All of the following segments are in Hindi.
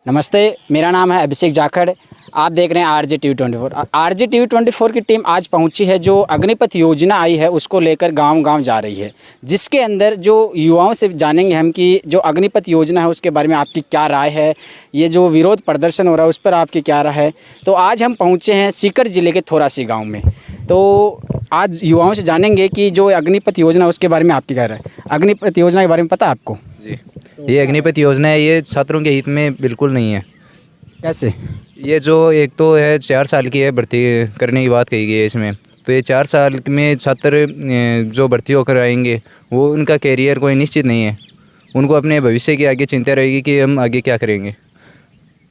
नमस्ते, मेरा नाम है अभिषेक जाखड़। आप देख रहे हैं RJTV24। RJTV24 की टीम आज पहुंची है, जो अग्निपथ योजना आई है उसको लेकर गांव-गांव जा रही है, जिसके अंदर जो युवाओं से जानेंगे हम कि जो अग्निपथ योजना है उसके बारे में आपकी क्या राय है, ये जो विरोध प्रदर्शन हो रहा है उस पर आपकी क्या राय है। तो आज हम पहुँचे हैं सीकर ज़िले के थोरासी गाँव में। तो आज युवाओं से जानेंगे कि जो अग्निपथ योजना है उसके बारे में आपकी क्या राय है। अग्निपथ योजना के बारे में पता है आपको? जी, ये अग्निपथ योजना है, ये छात्रों के हित में बिल्कुल नहीं है। कैसे? ये जो एक तो है 4 साल की है भर्ती करने की बात कही गई है इसमें, तो ये 4 साल में छात्र जो भर्ती होकर आएंगे वो उनका कैरियर कोई निश्चित नहीं है। उनको अपने भविष्य की आगे चिंता रहेगी कि हम आगे क्या करेंगे,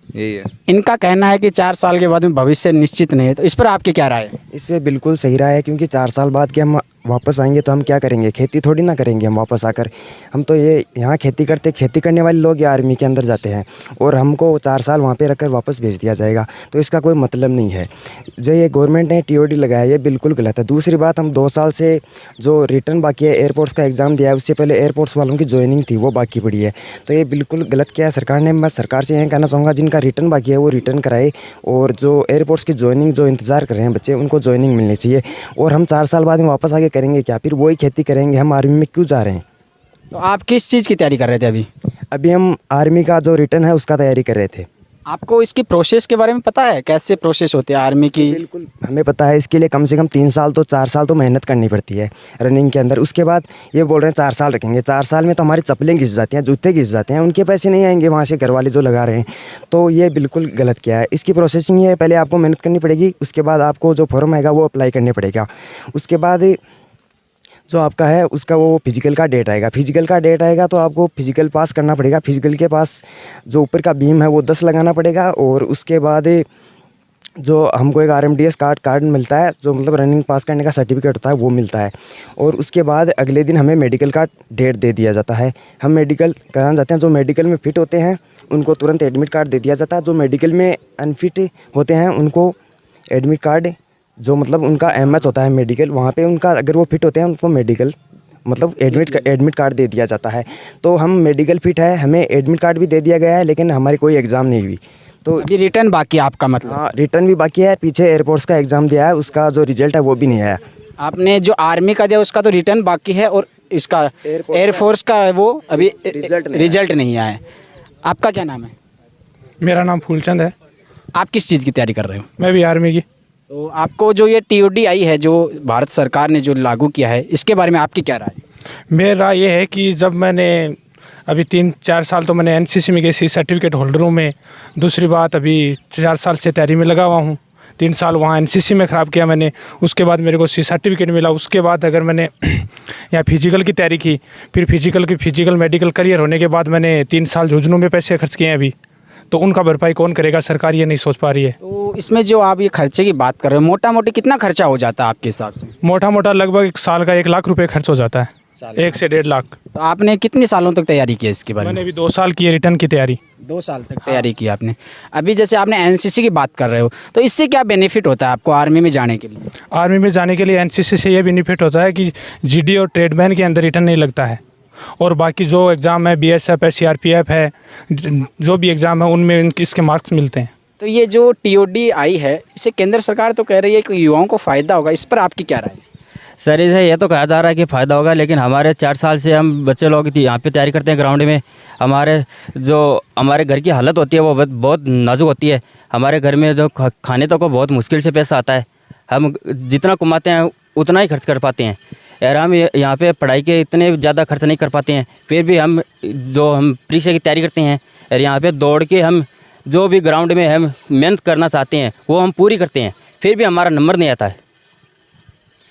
यही है। इनका कहना है कि 4 साल के बाद में भविष्य निश्चित नहीं है, तो इस पर आपकी क्या राय है? इस पे बिल्कुल सही राय है, क्योंकि 4 साल बाद के हम वापस आएंगे तो हम क्या करेंगे? खेती थोड़ी ना करेंगे हम वापस आकर। हम तो ये यहाँ खेती करने वाले लोग या आर्मी के अंदर जाते हैं और हमको 4 साल वहाँ पे रखकर वापस भेज दिया जाएगा, तो इसका कोई मतलब नहीं है। जो ये गवर्नमेंट ने TOD लगाया ये बिल्कुल गलत है। दूसरी बात, हम 2 साल से जो रिटर्न बाकी है, एयरपोर्ट्स का एग्ज़ाम दिया है, उससे पहले एयरपोर्ट्स वालों की ज्वाइनिंग थी वो बाकी पड़ी है, तो ये बिल्कुल गलत किया है सरकार ने। मैं सरकार से यह कहना चाहूँगा जिनका रिटर्न बाकी है वो रिटर्न कराए, और जो एयरपोर्ट्स की ज्वाइनिंग जो इंतज़ार कर रहे हैं बच्चे उनको ज्वाइनिंग मिलनी चाहिए। और हम 4 साल बाद में वापस आके करेंगे क्या? फिर वही खेती करेंगे। हम आर्मी में क्यों जा रहे हैं? तो आप किस चीज़ की तैयारी कर रहे थे अभी? अभी हम आर्मी का जो रिटर्न है उसका तैयारी कर रहे थे। आपको इसकी प्रोसेस के बारे में पता है, कैसे प्रोसेस होती है आर्मी की? बिल्कुल हमें पता है। इसके लिए कम से कम 3 साल तो 4 साल तो मेहनत करनी पड़ती है रनिंग के अंदर। उसके बाद ये बोल रहे हैं 4 साल रखेंगे। 4 साल में तो हमारी चप्पलें घिस जाती हैं, जूते घिस जाते हैं, उनके पैसे नहीं आएंगे वहाँ से घर वाले जो लगा रहे हैं। तो ये बिल्कुल गलत किया है। इसकी प्रोसेसिंग ये है, पहले आपको मेहनत करनी पड़ेगी, उसके बाद आपको जो फॉर्म आएगा वो अप्लाई करने पड़ेगा। उसके बाद जो आपका है उसका वो फिजिकल का डेट आएगा। फिजिकल का डेट आएगा तो आपको फिजिकल पास करना पड़ेगा। फिजिकल के पास जो ऊपर का बीम है वो 10 लगाना पड़ेगा, और उसके बाद जो हमको एक RMDS कार्ड मिलता है, जो मतलब रनिंग पास करने का सर्टिफिकेट होता है वो मिलता है। और उसके बाद अगले दिन हमें मेडिकल का डेट दे दिया जाता है। हम मेडिकल कराने जाते हैं। जो मेडिकल में फिट होते हैं उनको तुरंत एडमिट कार्ड दे दिया जाता है। जो मेडिकल में अनफिट होते हैं उनको एडमिट कार्ड, जो मतलब उनका MS होता है मेडिकल, वहाँ पे उनका अगर वो फिट होते हैं उनको मेडिकल मतलब एडमिट कार्ड दे दिया जाता है। तो हम मेडिकल फिट है, हमें एडमिट कार्ड भी दे दिया गया है, लेकिन हमारी कोई एग्ज़ाम नहीं हुई। तो अभी रिटर्न बाकी है आपका मतलब? हाँ, रिटर्न भी बाकी है। पीछे एयरपोर्ट्स का एग्ज़ाम दिया है, उसका जो रिजल्ट है वो भी नहीं आया। आपने जो आर्मी का दिया उसका तो रिटर्न बाकी है, और इसका एयरफोर्स का वो अभी रिजल्ट नहीं आया है। आपका क्या नाम है? मेरा नाम फूलचंद है। आप किस चीज़ की तैयारी कर रहे हो? मैं भी आर्मी की। तो आपको जो ये TOD आई है, जो भारत सरकार ने जो लागू किया है, इसके बारे में आपकी क्या राय है? मेरा राय ये है कि जब मैंने अभी 3-4 साल तो मैंने NCC में गई, सर्टिफिकेट होल्डर हूँ मैं। दूसरी बात, अभी 4 साल से तैयारी में लगा हुआ हूँ। 3 साल वहाँ NCC में ख़राब किया मैंने, उसके बाद मेरे को सर्टिफिकेट मिला। उसके बाद अगर मैंने यहाँ फिजिकल की तैयारी की, फिर फिजिकल मेडिकल करियर होने के बाद मैंने 3 साल झुंझुनू में पैसे खर्च किए हैं अभी, तो उनका भरपाई कौन करेगा? सरकार ये नहीं सोच पा रही है। तो इसमें जो आप ये खर्चे की बात कर रहे हो, मोटा मोटी कितना खर्चा हो जाता है आपके हिसाब से? मोटा लगभग 1 साल का 1 लाख रुपए खर्च हो जाता है, 1 से 1.5 लाख। तो आपने कितने सालों तक तैयारी की है इसके बारे में? मैंने अभी 2 साल की है रिटर्न की तैयारी। 2 साल तक तैयारी की आपने। अभी जैसे आपने NCC की बात कर रहे हो, तो इससे क्या बेनिफिट होता है आपको आर्मी में जाने के लिए? आर्मी में जाने के लिए NCC से ये बेनिफिट होता है कि GD और ट्रेडमैन के अंदर रिटर्न नहीं लगता है, और बाकी जो एग्ज़ाम है BSF है, CRPF है, जो भी एग्ज़ाम है उनमें इसके मार्क्स मिलते हैं। तो ये जो TOD आई है, इससे केंद्र सरकार तो कह रही है कि युवाओं को फ़ायदा होगा, इस पर आपकी क्या राय है? सर, इसे ये तो कहा जा रहा है कि फ़ायदा होगा, लेकिन हमारे 4 साल से हम बच्चे लोग यहाँ पे तैयारी करते हैं ग्राउंड में। हमारे घर की हालत होती है वो बहुत नाजुक होती है। हमारे घर में जो खाने तक को बहुत मुश्किल से पैसा आता है। हम जितना कमाते हैं उतना ही खर्च कर पाते हैं, और हम यहाँ पे पढ़ाई के इतने ज़्यादा खर्च नहीं कर पाते हैं। फिर भी हम परीक्षा की तैयारी करते हैं, और यहाँ पे दौड़ के हम जो भी ग्राउंड में हम मेहनत करना चाहते हैं वो हम पूरी करते हैं, फिर भी हमारा नंबर नहीं आता है।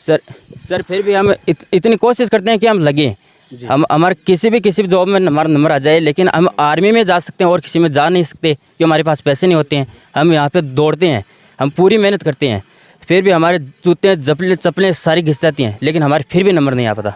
सर फिर भी हम इतनी कोशिश करते हैं कि हम लगें, हम हमारे किसी भी जॉब में हमारा नंबर आ जाए, लेकिन हम आर्मी में जा सकते हैं और किसी में जा नहीं सकते क्योंकि हमारे पास पैसे नहीं होते हैं। हम यहाँ पे दौड़ते हैं, हम पूरी मेहनत करते हैं, फिर भी हमारे जूते चप्पलें सारी घिस जाती हैं, लेकिन हमारे फिर भी नंबर नहीं आ पाता।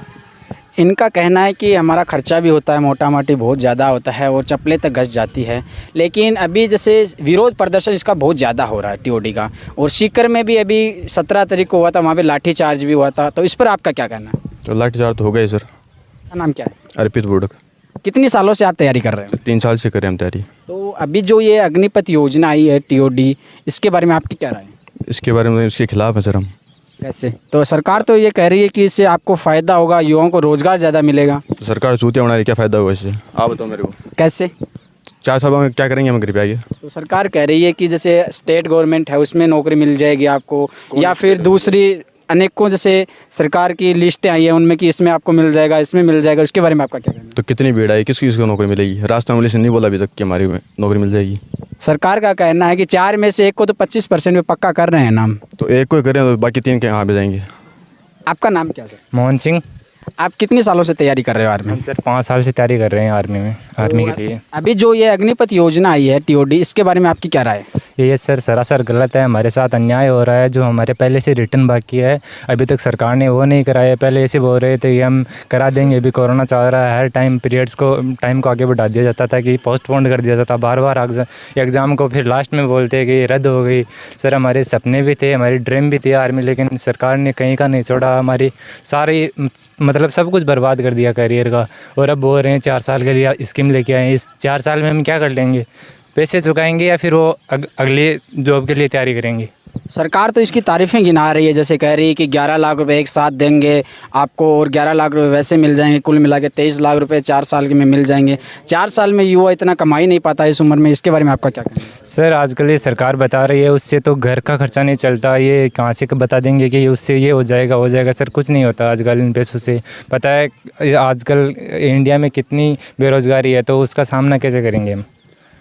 इनका कहना है कि हमारा खर्चा भी होता है, मोटा मोटी बहुत ज़्यादा होता है, और चप्पलें तक घस जाती है। लेकिन अभी जैसे विरोध प्रदर्शन इसका बहुत ज़्यादा हो रहा है TOD का, और सीकर में भी अभी 17 तारीख को हुआ था, वहाँ पे लाठीचार्ज भी हुआ था। तो इस पर आपका क्या कहना है? तो लाठीचार्ज तो हो गया सर। क्या नाम क्या है? अर्पित बुड़क। कितनी सालों से आप तैयारी कर रहे हैं? 3 साल से करें हम तैयारी। तो अभी जो ये अग्निपथ योजना आई है टीओडी, इसके बारे में आपकी क्या राय है? इसके बारे में इसके खिलाफ है सर हम। कैसे? तो सरकार तो ये कह रही है कि इससे आपको फ़ायदा होगा, युवाओं को रोज़गार ज़्यादा मिलेगा। तो सरकार चूतिया बना रही, क्या फ़ायदा होगा इससे? आप बताओ मेरे को। कैसे? 4 साल में क्या करेंगे हम कृपया आगे? तो सरकार कह रही है कि जैसे स्टेट गवर्नमेंट है उसमें नौकरी मिल जाएगी आपको, या फिर दूसरी अनेकों जैसे सरकार की लिस्टें आई हैं उनमें कि इसमें आपको मिल जाएगा, इसमें मिल जाएगा। उसके बारे में आपका क्या कहना है? तो कितनी भीड़ आई, किस को नौकरी मिलेगी? रास्ता वाले से नहीं बोला अभी तक कि हमारी नौकरी मिल जाएगी। सरकार का कहना है कि 4 में से 1 को तो 25% में पक्का कर रहे हैं नाम। तो एक को ही करें तो बाकी 3 के यहाँ पे जाएंगे। आपका नाम क्या सर? मोहन सिंह। आप कितने सालों से तैयारी कर रहे हो आर्मी हम में? सर 5 साल से तैयारी कर रहे हैं आर्मी में, आर्मी के लिए। अभी जो ये अग्निपथ योजना आई है टीओडी, इसके बारे में आपकी क्या राय है? ये सर सरासर गलत है। हमारे साथ अन्याय हो रहा है। जो हमारे पहले से रिटर्न बाकी है अभी तक सरकार ने वो नहीं कराया। पहले ऐसे बोल रहे थे कि हम करा देंगे, अभी कोरोना चल रहा है, हर टाइम पीरियड्स को टाइम को आगे बढ़ा दिया जाता था कि पोस्टपोन कर दिया जाता, बार बार एग्ज़ाम को फिर लास्ट में बोलते कि रद्द हो गई। सर हमारे सपने भी थे, हमारी ड्रीम भी थी आर्मी, लेकिन सरकार ने कहीं का नहीं छोड़ा। हमारी सारी मतलब सब कुछ बर्बाद कर दिया करियर का। और अब बोल रहे हैं 4 साल के लिए स्कीम लेके आए। इस 4 साल में हम क्या कर लेंगे? पैसे चुकाएंगे या फिर वो अगले जॉब के लिए तैयारी करेंगे? सरकार तो इसकी तारीफ़ें गिना रही है, जैसे कह रही है कि 11 लाख रुपए एक साथ देंगे आपको और 11 लाख रुपए वैसे मिल जाएंगे, कुल मिला के 23 लाख रुपए 4 साल के में मिल जाएंगे। 4 साल में युवा इतना कमा ही नहीं पाता इस उम्र में। इसके बारे में आपका क्या कहना है? सर आजकल ये सरकार बता रही है उससे तो घर का खर्चा नहीं चलता। ये कहाँ से बता देंगे कि उससे ये हो जाएगा। सर कुछ नहीं होता आजकल इन पैसों से। पता है आजकल इंडिया में कितनी बेरोज़गारी है, तो उसका सामना कैसे करेंगे हम?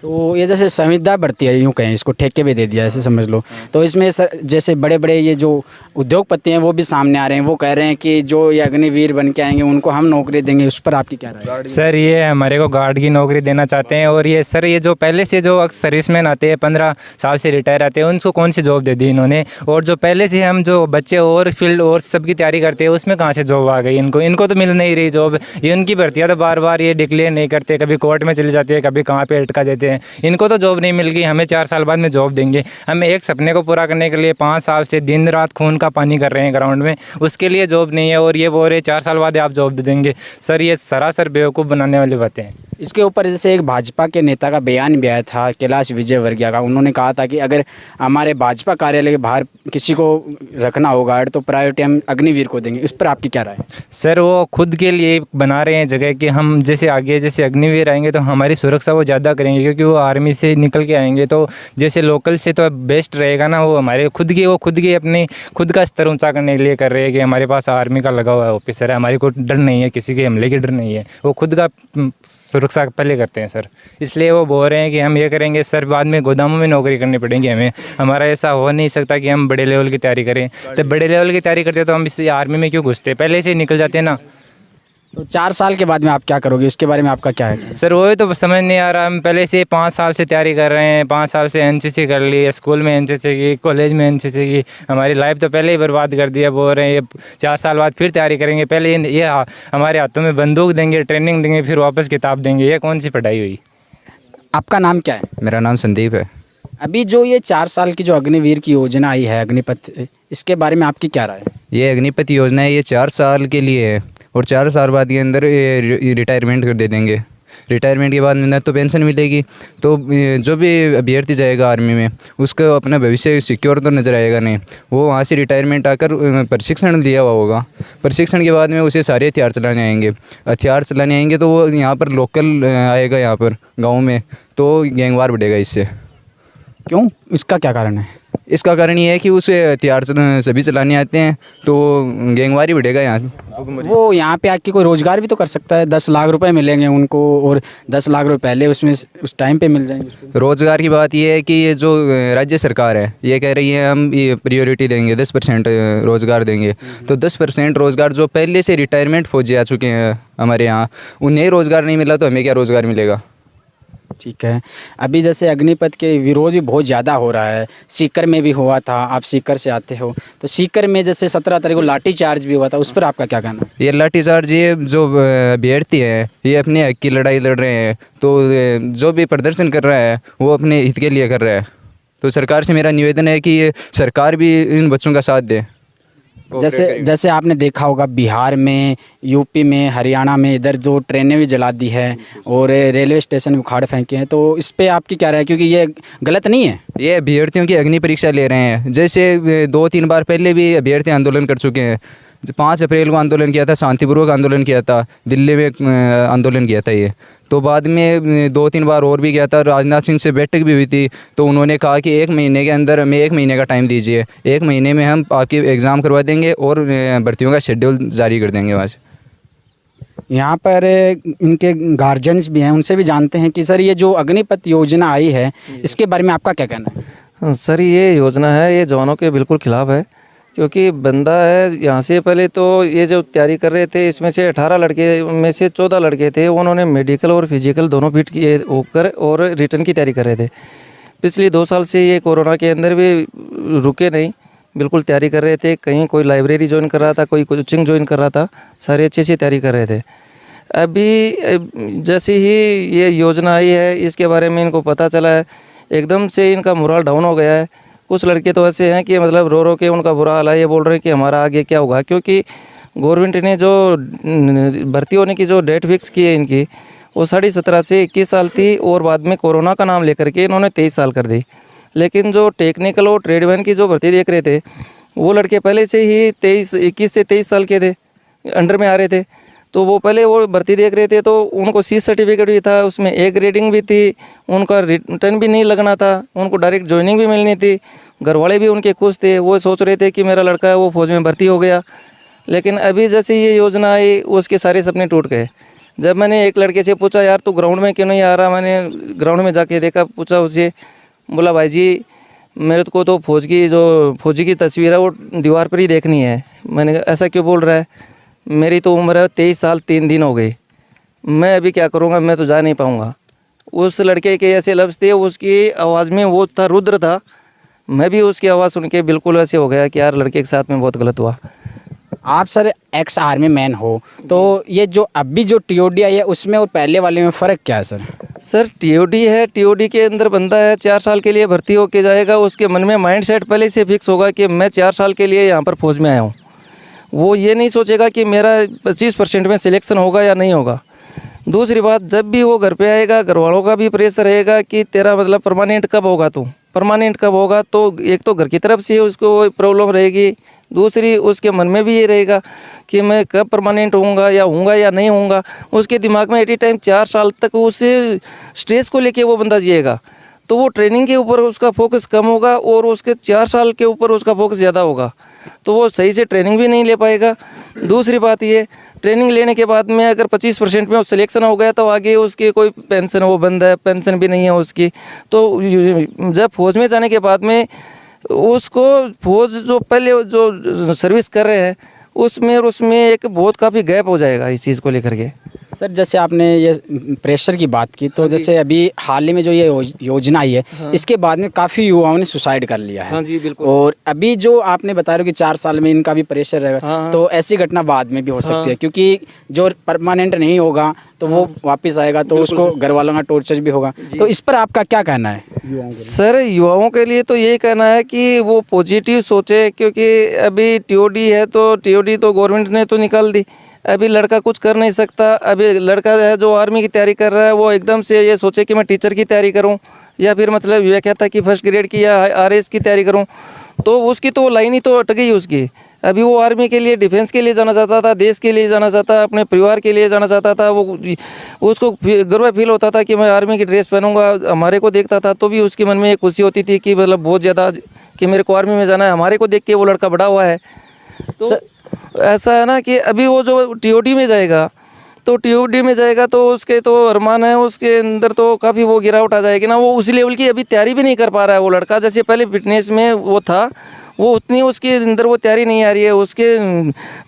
तो ये जैसे संविदा बढ़ती है, यूँ कहें इसको ठेके पे दे दिया ऐसे समझ लो। तो इसमें जैसे बड़े बड़े ये जो उद्योगपति हैं वो भी सामने आ रहे हैं, वो कह रहे हैं कि जो ये अग्निवीर बन के आएंगे उनको हम नौकरी देंगे। उस पर आपकी क्या राय है? सर ये हमारे को गार्ड की नौकरी देना चाहते हैं। और ये सर ये जो पहले से जो सर्विसमैन आते हैं 15 साल से रिटायर आते हैं उनको कौन सी जॉब दे दी इन्होंने? और जो पहले से हम जो बच्चे और फील्ड और सबकी तैयारी करते हैं उसमें कहाँ से जॉब आ गई इनको तो मिल नहीं रही जॉब। ये उनकी भर्तियाँ तो बार बार ये डिक्लेयर नहीं करते, कभी कोर्ट में चली जाती है, कभी कहाँ पे अटका देते हैं। इनको तो जॉब नहीं मिल गई, हमें 4 साल बाद में जॉब देंगे। हम एक सपने को पूरा करने के लिए 5 साल से दिन रात खून का पानी कर रहे हैं ग्राउंड में, उसके लिए जॉब नहीं है। और ये बोल रहे 4 साल बाद आप जॉब दे देंगे। सर ये सरासर बेवकूफ़ बनाने वाली बातें हैं। इसके ऊपर जैसे एक भाजपा के नेता का बयान भी आया था, कैलाश विजयवर्गीय का। उन्होंने कहा था कि अगर हमारे भाजपा कार्यालय के बाहर किसी को रखना होगा तो प्रायोरिटी हम अग्निवीर को देंगे। इस पर आपकी क्या राय है? सर वो खुद के लिए बना रहे हैं जगह कि हम जैसे आगे जैसे अग्निवीर आएंगे तो हमारी सुरक्षा वो ज़्यादा करेंगे, क्योंकि वो आर्मी से निकल के आएंगे तो जैसे लोकल से तो बेस्ट रहेगा ना। वो हमारे खुद के अपने खुद का स्तर ऊंचा करने के लिए कर रहे हैं कि हमारे पास आर्मी का लगा हुआ है ऑफिसर है, हमारे को डर नहीं है, किसी के हमले की डर नहीं है। वो खुद का सुरक्षा पहले करते हैं सर, इसलिए वो बोल रहे हैं कि हम ये करेंगे। सर बाद में गोदामों में नौकरी करनी पड़ेगी हमें। हमारा ऐसा हो नहीं सकता कि हम बड़े लेवल की तैयारी करें। तो बड़े लेवल की तैयारी करते तो हम इस आर्मी में क्यों घुसते? पहले से निकल जाते ना। तो 4 साल के बाद में आप क्या करोगे? इसके बारे में आपका क्या है? सर वही तो समझ नहीं आ रहा। हम पहले से 5 साल से तैयारी कर रहे हैं, 5 साल से एनसीसी कर ली, स्कूल में एनसीसी की, कॉलेज में एनसीसी की, हमारी लाइफ तो पहले ही बर्बाद कर दिया। बोल रहे हैं ये 4 साल बाद फिर तैयारी करेंगे। पहले ये हमारे हाथों में बंदूक देंगे, ट्रेनिंग देंगे, फिर वापस किताब देंगे। ये कौन सी पढ़ाई हुई? आपका नाम क्या है? मेरा नाम संदीप है। अभी जो ये 4 साल की जो अग्निवीर की योजना आई है अग्निपथ, इसके बारे में आपकी क्या राय है? ये अग्निपथ योजना है, ये 4 साल के लिए है और 4 साल बाद के अंदर रिटायरमेंट कर दे देंगे। रिटायरमेंट के बाद न तो पेंशन मिलेगी, तो जो भी अभ्यर्थी जाएगा आर्मी में उसका अपना भविष्य सिक्योर तो नज़र आएगा नहीं। वो वहाँ से रिटायरमेंट आकर प्रशिक्षण दिया हुआ होगा। प्रशिक्षण के बाद में उसे सारे हथियार चलाने आएंगे तो वो यहाँ पर लोकल आएगा, यहाँ पर गाँव में, तो गैंगवार बढ़ेगा इससे। क्यों? इसका क्या कारण है? इसका कारण ये है कि उसे हथियार सभी चलाने आते हैं तो गैंगवारी बढ़ेगा यहाँ। वो यहाँ पे आके कोई रोज़गार भी तो कर सकता है। 10 लाख रुपए मिलेंगे उनको और 10 लाख रुपए पहले उसमें उस टाइम पे मिल जाएंगे उसको। रोज़गार की बात ये है कि ये जो राज्य सरकार है ये कह रही है हम ये प्रियोरिटी देंगे, 10% रोज़गार देंगे। तो 10% रोज़गार जो पहले से रिटायरमेंट फौजी आ चुके हैं हमारे यहाँ, उन्हें रोज़गार नहीं मिला तो हमें क्या रोज़गार मिलेगा? ठीक है। अभी जैसे अग्निपथ के विरोध भी बहुत ज़्यादा हो रहा है। सीकर में भी हुआ था, आप सीकर से आते हो, तो सीकर में जैसे 17 तारीख को लाठी चार्ज भी हुआ था, उस पर आपका क्या कहना है? ये लाठी चार्ज, ये जो अभ्यर्थी हैं ये अपने हक की लड़ाई लड़ रहे हैं, तो जो भी प्रदर्शन कर रहा है वो अपने हित के लिए कर रहा है। तो सरकार से मेरा निवेदन है कि ये सरकार भी इन बच्चों का साथ दे। जैसे जैसे आपने देखा होगा बिहार में, यूपी में, हरियाणा में इधर जो ट्रेनें भी जला दी है और रेलवे स्टेशन उखाड़ फेंके हैं, तो इस पे आपकी क्या राय है? क्योंकि ये गलत नहीं है। ये अभ्यर्थियों की अग्नि परीक्षा ले रहे हैं। जैसे 2-3 बार पहले भी अभ्यर्थी आंदोलन कर चुके हैं। 5 अप्रैल को आंदोलन किया था, शांतिपूर्वक आंदोलन किया था, दिल्ली में आंदोलन किया था ये। तो बाद में 2-3 बार और भी गया था, राजनाथ सिंह से बैठक भी हुई थी, तो उन्होंने कहा कि 1 महीने के अंदर हमें 1 महीने का टाइम दीजिए, 1 महीने में हम आपकी एग्ज़ाम करवा देंगे और भर्तियों का शेड्यूल जारी कर देंगे वहाँ से। यहाँ पर इनके गार्जियंस भी हैं, उनसे भी जानते हैं कि सर ये जो अग्निपथ योजना आई है इसके बारे में आपका क्या कहना है? सर ये योजना है ये जवानों के बिल्कुल खिलाफ है, क्योंकि बंदा है यहाँ से पहले तो ये जो तैयारी कर रहे थे इसमें से 18 लड़के में से 14 लड़के थे, उन्होंने मेडिकल और फिजिकल दोनों फिट किए होकर और रिटर्न की तैयारी कर रहे थे। पिछले 2 साल से ये कोरोना के अंदर भी रुके नहीं, बिल्कुल तैयारी कर रहे थे। कहीं कोई लाइब्रेरी ज्वाइन कर रहा था, कोई कोचिंग ज्वाइन कर रहा था, सारे अच्छे से तैयारी कर रहे थे। अभी जैसे ही ये योजना आई है इसके बारे में इनको पता चला है, एकदम से इनका मोरल डाउन हो गया है। कुछ लड़के तो ऐसे हैं कि मतलब रो रो के उनका बुरा हाल है, ये बोल रहे हैं कि हमारा आगे क्या होगा, क्योंकि गवर्नमेंट ने जो भर्ती होने की जो डेट फिक्स की है इनकी, वो 17.5 से 21 साल थी और बाद में कोरोना का नाम लेकर के इन्होंने 23 साल कर दी। लेकिन जो टेक्निकल और ट्रेडमैन की जो भर्ती देख रहे थे वो लड़के पहले से ही 21 से 23 साल के थे, अंडर में आ रहे थे, तो वो पहले वो भर्ती देख रहे थे, तो उनको सी सर्टिफिकेट भी था, उसमें A ग्रेडिंग भी थी, उनका रिटर्न भी नहीं लगना था, उनको डायरेक्ट ज्वाइनिंग भी मिलनी थी। घर वाले भी उनके खुश थे, वो सोच रहे थे कि मेरा लड़का है वो फौज में भर्ती हो गया। लेकिन अभी जैसे ये योजना आई उसके सारे सपने टूट गए। जब मैंने एक लड़के से पूछा यार तू ग्राउंड में क्यों नहीं आ रहा, मैंने ग्राउंड में जाके देखा, पूछा उससे, बोला भाई जी मेरे को तो फौजी की तस्वीर है वो दीवार पर ही देखनी है। मैंने कहा ऐसा क्यों बोल रहा है, मेरी तो उम्र है 23 साल 3 दिन हो गए, मैं अभी क्या करूँगा, मैं तो जा नहीं पाऊँगा। उस लड़के के ऐसे लफ्ज़ थे, उसकी आवाज़ में वो था, रुद्र था। मैं भी उसकी आवाज़ सुन के बिल्कुल ऐसे हो गया कि यार लड़के के साथ में बहुत गलत हुआ। आप सर एक्स आर्मी मैन हो, तो ये जो अभी जो TOD आई है उसमें और पहले वाले में फ़र्क क्या है सर? सर TOD है, TOD के अंदर बंदा है 4 साल के लिए भर्ती होके जाएगा, उसके मन में माइंड सेट पहले से फिक्स होगा कि मैं 4 साल के लिए यहाँ पर फौज में आया हूँ। वो ये नहीं सोचेगा कि मेरा 25% में सिलेक्शन होगा या नहीं होगा। दूसरी बात, जब भी वो घर पे आएगा घर वालों का भी प्रेशर रहेगा कि तेरा मतलब परमानेंट कब होगा, तू परमानेंट कब होगा, तो एक तो घर की तरफ से उसको प्रॉब्लम रहेगी, दूसरी उसके मन में भी ये रहेगा कि मैं कब परमानेंट होऊंगा या नहीं होऊंगा। उसके दिमाग में एट ए टाइम 4 साल तक उसे स्ट्रेस को लेके वो बंदा जिएगा, तो वो ट्रेनिंग के ऊपर उसका फोकस कम होगा और उसके 4 साल के ऊपर उसका फोकस ज़्यादा होगा, तो वो सही से ट्रेनिंग भी नहीं ले पाएगा। दूसरी बात ये, ट्रेनिंग लेने के बाद में अगर 25% में सिलेक्शन हो गया तो आगे उसकी कोई पेंशन वो बंद है, पेंशन भी नहीं है उसकी। तो जब फौज में जाने के बाद में उसको फौज जो पहले जो सर्विस कर रहे हैं उसमें एक बहुत काफ़ी गैप हो जाएगा इस चीज़ को लेकर के। सर जैसे आपने ये प्रेशर की बात की, तो जैसे अभी हाल ही में जो ये योजना आई है, इसके बाद में काफ़ी युवाओं ने सुसाइड कर लिया है। हाँ जी बिल्कुल। और अभी जो आपने बता रहे हो कि 4 साल में इनका भी प्रेशर रहेगा, तो ऐसी घटना बाद में भी हो सकती है, क्योंकि जो परमानेंट नहीं होगा तो वो वापस आएगा तो उसको घर वालों का टॉर्चर भी होगा। तो इस पर आपका क्या कहना है? सर युवाओं के लिए तो यही कहना है कि वो पॉजिटिव सोचे, क्योंकि अभी TOD है तो TOD तो गवर्नमेंट ने तो निकाल दी, अभी लड़का कुछ कर नहीं सकता। अभी लड़का है जो आर्मी की तैयारी कर रहा है वो एकदम से ये सोचे कि मैं टीचर की तैयारी करूं या फिर मतलब ये कहता कि फर्स्ट ग्रेड की या RS की तैयारी करूं, तो उसकी तो लाइन ही तो अटक गई उसकी। अभी वो आर्मी के लिए, डिफेंस के लिए जाना चाहता था, देश के लिए जाना चाहता, अपने परिवार के लिए जाना चाहता था। वो उसको गर्व फील होता था कि मैं आर्मी की ड्रेस पहनूंगा। हमारे को देखता था तो भी उसके मन में एक खुशी होती थी कि मतलब बहुत ज़्यादा कि मेरे को आर्मी में जाना है। हमारे को देख के वो लड़का बड़ा हुआ है। तो ऐसा है ना कि अभी वो जो TOD में जाएगा तो उसके तो अरमान है, उसके अंदर तो काफ़ी वो गिरावट आ जाएगी ना। वो उसी लेवल की अभी तैयारी भी नहीं कर पा रहा है वो लड़का, जैसे पहले फिटनेस में वो था, वो उतनी उसके अंदर वो तैयारी नहीं आ रही है। उसके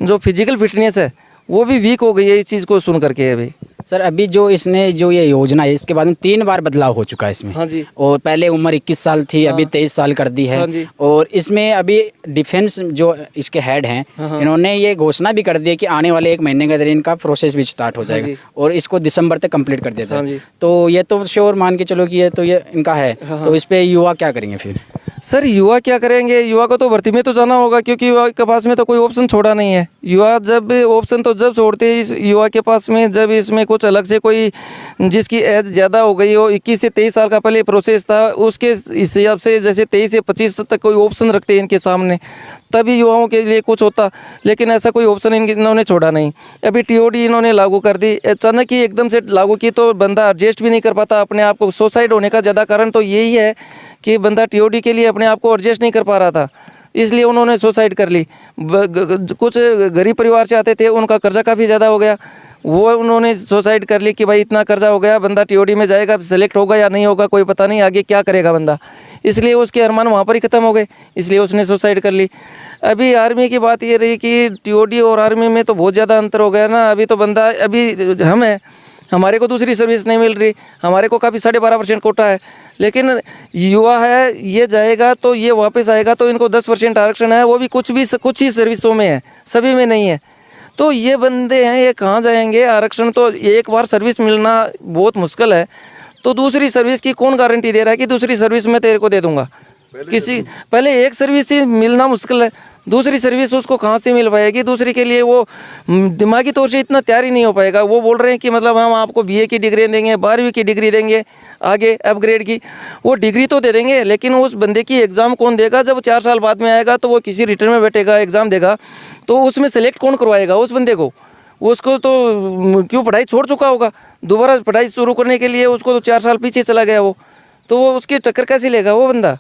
जो फिजिकल फिटनेस है वो भी वीक हो गई है इस चीज़ को सुन करके। अभी सर अभी जो इसने जो ये योजना है इसके बाद में 3 बार बदलाव हो चुका है इसमें। हाँ जी। और पहले उम्र 21 साल थी, अभी 23 साल कर दी है। हाँ जी। और इसमें अभी डिफेंस जो इसके हेड हैं, इन्होंने ये घोषणा भी कर दी है कि आने वाले 1 महीने के अंदर इनका प्रोसेस भी स्टार्ट हो जाएगा और इसको दिसंबर तक कंप्लीट कर दिया जाए। तो ये तो श्योर मान के चलो कि ये तो ये इनका है। तो इस पे युवा क्या करेंगे फिर? सर युवा क्या करेंगे, युवा को तो भर्ती में तो जाना होगा, क्योंकि युवा के पास में तो कोई ऑप्शन छोड़ा नहीं है। युवा जब ऑप्शन तो जब छोड़ते हैं इस युवा के पास में, जब इसमें कुछ अलग से कोई जिसकी एज ज़्यादा हो गई हो, 21 से 23 साल का पहले प्रोसेस था, उसके हिसाब से जैसे 23 से 25 तक कोई ऑप्शन रखते हैं इनके सामने, तभी युवाओं के लिए कुछ होता। लेकिन ऐसा कोई ऑप्शन इन्होंने छोड़ा नहीं। अभी टीओडी इन्होंने लागू कर दी, अचानक ही एकदम से लागू की, तो बंदा एडजस्ट भी नहीं कर पाता अपने आप को। सुसाइड होने का ज़्यादा कारण तो यही है कि बंदा टीओडी के लिए अपने आप को एडजस्ट नहीं कर पा रहा था, इसलिए उन्होंने सुसाइड कर ली। कुछ गरीब परिवार से आते थे, उनका कर्जा काफ़ी ज़्यादा हो गया, वो उन्होंने सुसाइड कर ली कि भाई इतना कर्जा हो गया, बंदा टीओडी में जाएगा, सेलेक्ट होगा या नहीं होगा कोई पता नहीं, आगे क्या करेगा बंदा, इसलिए उसके अरमान वहाँ पर ही ख़त्म हो गए, इसलिए उसने सुसाइड कर ली। अभी आर्मी की बात ये रही कि टीओडी और आर्मी में तो बहुत ज़्यादा अंतर हो गया ना। अभी तो बंदा, अभी हम हैं, हमारे को दूसरी सर्विस नहीं मिल रही, हमारे को काफ़ी 12.5% कोटा है, लेकिन युवा है ये जाएगा तो ये वापस आएगा तो इनको 10% आरक्षण है, वो भी कुछ ही सर्विसों में है, सभी में नहीं है। तो ये बंदे हैं, ये कहाँ जाएंगे? आरक्षण तो एक बार सर्विस मिलना बहुत मुश्किल है, तो दूसरी सर्विस की कौन गारंटी दे रहा है कि दूसरी सर्विस मैं तेरे को दे दूंगा? पहले एक सर्विस ही मिलना मुश्किल है, दूसरी सर्विस उसको कहाँ से मिल पाएगी? दूसरी के लिए वो दिमागी तौर से इतना तैयार ही नहीं हो पाएगा। वो बोल रहे हैं कि मतलब हम आपको बीए की डिग्री देंगे, 12वीं की डिग्री देंगे, आगे अपग्रेड की, वो डिग्री तो दे देंगे, लेकिन उस बंदे की एग्ज़ाम कौन देगा? जब 4 साल बाद में आएगा तो वो किसी रिटर्न में बैठेगा, एग्ज़ाम देगा, तो उसमें सेलेक्ट कौन करवाएगा उस बंदे को? उसको तो क्यों पढ़ाई छोड़ चुका होगा, दोबारा पढ़ाई शुरू करने के लिए उसको तो 4 साल पीछे चला गया वो, तो वो उसकी टक्कर कैसे लेगा वो बंदा?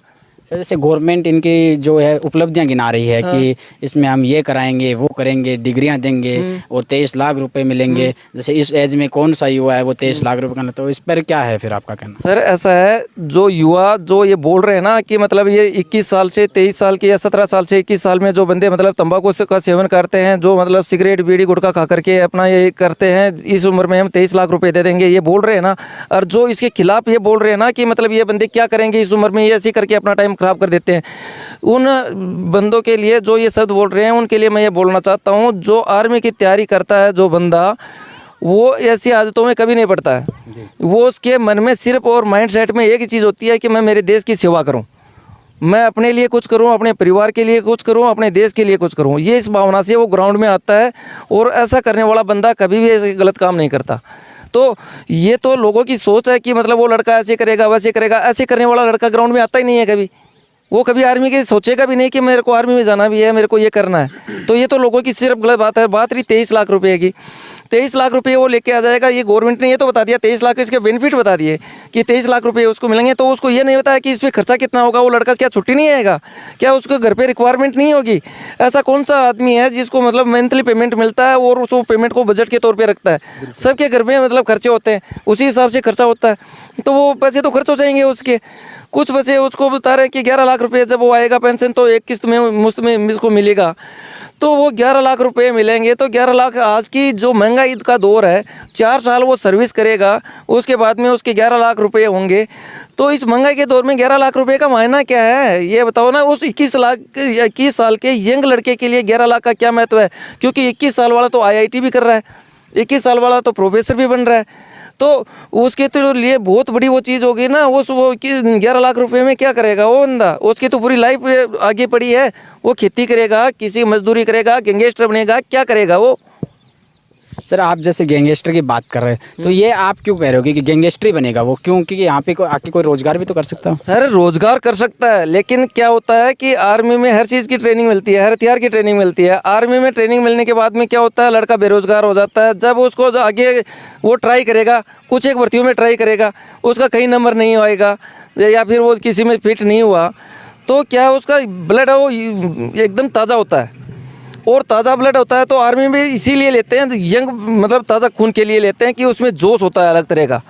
जैसे गवर्नमेंट इनकी जो है उपलब्धियां गिना रही है कि इसमें हम ये कराएंगे, वो करेंगे, डिग्रियां देंगे और 23 लाख रुपए मिलेंगे। जैसे इस एज में कौन सा युवा है वो 23 लाख रुपए का, तो इस पर क्या है फिर आपका कहना? सर ऐसा है, जो युवा जो ये बोल रहे हैं ना कि मतलब ये 21 साल से 23 साल के या 17 साल से 21 साल में जो बंदे मतलब तंबाकू का सेवन करते हैं, जो मतलब सिगरेट बीड़ी गुटखा खा करके अपना ये करते हैं, इस उम्र में हम 23 लाख रुपए दे देंगे, ये बोल रहे हैं ना। और जो इसके खिलाफ ये बोल रहे हैं ना कि मतलब ये बंदे क्या करेंगे इस उम्र में, ये ऐसे करके अपना टाइम खराब कर देते हैं, उन बंदों के लिए जो ये शब्द बोल रहे हैं उनके लिए मैं ये बोलना चाहता हूँ, जो आर्मी की तैयारी करता है जो बंदा, वो ऐसी आदतों में कभी नहीं पड़ता है। वो उसके मन में सिर्फ और माइंड सेट में एक ही चीज़ होती है कि मैं मेरे देश की सेवा करूँ, मैं अपने लिए कुछ करूँ, अपने परिवार के लिए कुछ करूँ, अपने देश के लिए कुछ करूँ। ये इस भावना से वो ग्राउंड में आता है, और ऐसा करने वाला बंदा कभी भी ऐसे गलत काम नहीं करता। तो ये तो लोगों की सोच है कि मतलब वो लड़का ऐसे करेगा वैसे करेगा, ऐसे करने वाला लड़का ग्राउंड में आता ही नहीं है कभी। वो कभी आर्मी के सोचेगा भी नहीं कि मेरे को आर्मी में जाना भी है, मेरे को ये करना है। तो ये तो लोगों की सिर्फ गलत बात है। बात रही 23 लाख रुपए की, 23 लाख रुपए वो लेके आ जाएगा। ये गवर्नमेंट ने ये तो बता दिया 23 लाख इसके बेनिफिट बता दिए कि 23 लाख रुपए उसको मिलेंगे, तो उसको ये नहीं बताया कि इसमें खर्चा कितना होगा। वो लड़का क्या छुट्टी नहीं आएगा क्या? उसको घर पे रिक्वायरमेंट नहीं होगी? ऐसा कौन सा आदमी है जिसको मतलब मंथली पेमेंट मिलता है और उस पेमेंट को बजट के तौर पर रखता है? सबके घर में मतलब खर्चे होते हैं, उसी हिसाब से खर्चा होता है, तो वो पैसे तो खर्च हो जाएंगे उसके। कुछ पैसे उसको बता रहे हैं कि 11 लाख रुपए जब वो आएगा पेंशन तो एक किस्त में मुफ्त में इसको मिलेगा, तो वो 11 लाख रुपए मिलेंगे। तो 11 लाख आज की जो महंगाई का दौर है, 4 साल वो सर्विस करेगा, उसके बाद में उसके 11 लाख रुपए होंगे। तो इस महंगाई के दौर में 11 लाख रुपए का मायना क्या है ये बताओ ना। उस 21 साल के यंग लड़के के लिए 11 लाख का क्या महत्व है? क्योंकि 21 साल वाला तो IIT भी कर रहा है, 21 साल वाला तो प्रोफेसर भी बन रहा है, तो उसके तो लिए बहुत बड़ी वो चीज़ होगी ना। वो 11 लाख रुपए में क्या करेगा वो बंदा? उसकी तो पूरी लाइफ आगे पड़ी है। वो खेती करेगा, किसी मजदूरी करेगा, गैंगस्टर बनेगा, क्या करेगा वो? सर आप जैसे गैंगस्टर की बात कर रहे हैं, तो ये आप क्यों कह रहे हो कि गैंगस्टर ही बनेगा वो? क्यों? क्योंकि यहाँ पे आके कोई रोजगार भी तो कर सकता है। सर रोजगार कर सकता है, लेकिन क्या होता है कि आर्मी में हर चीज़ की ट्रेनिंग मिलती है, हर हथियार की ट्रेनिंग मिलती है। आर्मी में ट्रेनिंग मिलने के बाद में क्या होता है, लड़का बेरोजगार हो जाता है। जब उसको आगे वो ट्राई करेगा, कुछ एक भर्तियों में ट्राई करेगा, उसका कहीं नंबर नहीं आएगा या फिर वो किसी में फिट नहीं हुआ, तो क्या उसका ब्लड है वो एकदम ताज़ा होता है, और ताज़ा ब्लड होता है। तो आर्मी में इसीलिए लेते हैं यंग, मतलब ताज़ा खून के लिए लेते हैं कि उसमें जोश होता है अलग तरह का।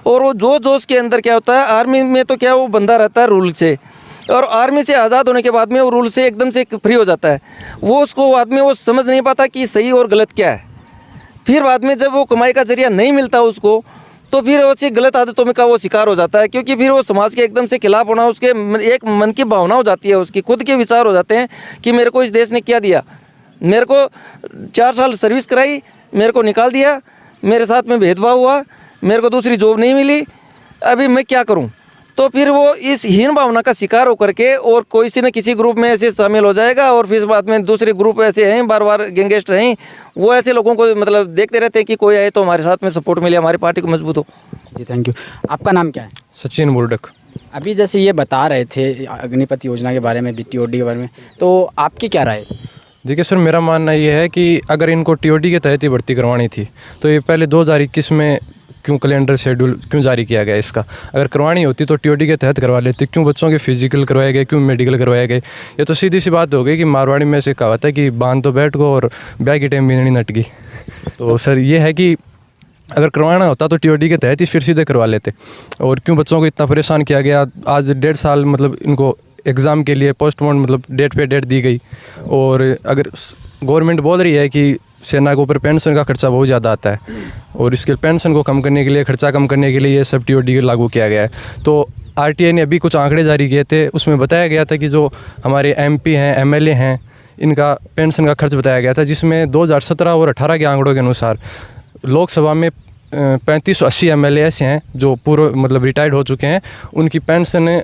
और वो जोश के अंदर क्या होता है, आर्मी में तो क्या वो बंदा रहता है रूल से, और आर्मी से आज़ाद होने के बाद में वो रूल से एकदम से फ्री हो जाता है। वो उसको आदमी वो समझ नहीं पाता कि सही और गलत क्या है। फिर बाद में जब वो कमाई का जरिया नहीं मिलता उसको, तो फिर उससे गलत आदतों में का वो शिकार हो जाता है, क्योंकि फिर वो समाज के एकदम से खिलाफ होना, उसके एक मन की भावना हो जाती है, उसकी खुद के विचार हो जाते हैं कि मेरे को इस देश ने क्या दिया, मेरे को 4 साल सर्विस कराई, मेरे को निकाल दिया, मेरे साथ में भेदभाव हुआ, मेरे को दूसरी जॉब नहीं मिली, अभी मैं क्या करूं? तो फिर वो इस हीन भावना का शिकार होकर के और कोई सी न किसी ग्रुप में ऐसे शामिल हो जाएगा और फिर बाद में दूसरे ग्रुप ऐसे हैं बार बार गैंगस्टर हैं, वो ऐसे लोगों को मतलब देखते रहते हैं कि कोई आए तो हमारे साथ में सपोर्ट मिले, हमारी पार्टी को मजबूत हो। जी थैंक यू। आपका नाम क्या है? सचिन बुर्डक। अभी जैसे ये बता रहे थे अग्निपथ योजना के बारे में, टीओडी के बारे में, तो आपकी क्या राय है? देखिए सर, मेरा मानना ये है कि अगर इनको टीओडी के तहत ही भर्ती करवानी थी तो ये पहले 2021 में क्यों कैलेंडर शेड्यूल क्यों जारी किया गया इसका? अगर करवानी होती तो टीओडी के तहत करवा लेते। क्यों बच्चों के फिजिकल करवाए गए, क्यों मेडिकल करवाए गए? ये तो सीधी सी बात हो गई कि मारवाड़ी में से कहावत है कि बांध तो बैठ को और ब्याह की टाइम भी नट गई। तो सर ये है कि अगर करवाना होता तो टीओडी के तहत ही फिर सीधे करवा लेते। और क्यों बच्चों को इतना परेशान किया गया? आज 1.5 साल मतलब इनको एग्ज़ाम के लिए पोस्टपोन मतलब डेट पे डेट दी गई। और अगर गवर्नमेंट बोल रही है कि सेना के ऊपर पेंशन का खर्चा बहुत ज़्यादा आता है और इसके पेंशन को कम करने के लिए, खर्चा कम करने के लिए ये सब टीओडी लागू किया गया है। तो आरटीआई ने अभी कुछ आंकड़े जारी किए थे, उसमें बताया गया था कि जो हमारे एमपी हैं, एमएलए हैं, इनका पेंशन का खर्च बताया गया था, जिसमें 2017 और 18 के आंकड़ों के अनुसार लोकसभा में 3580 एमएलए ऐसे हैं जो पूर्व मतलब रिटायर्ड हो चुके हैं। उनकी पेंशन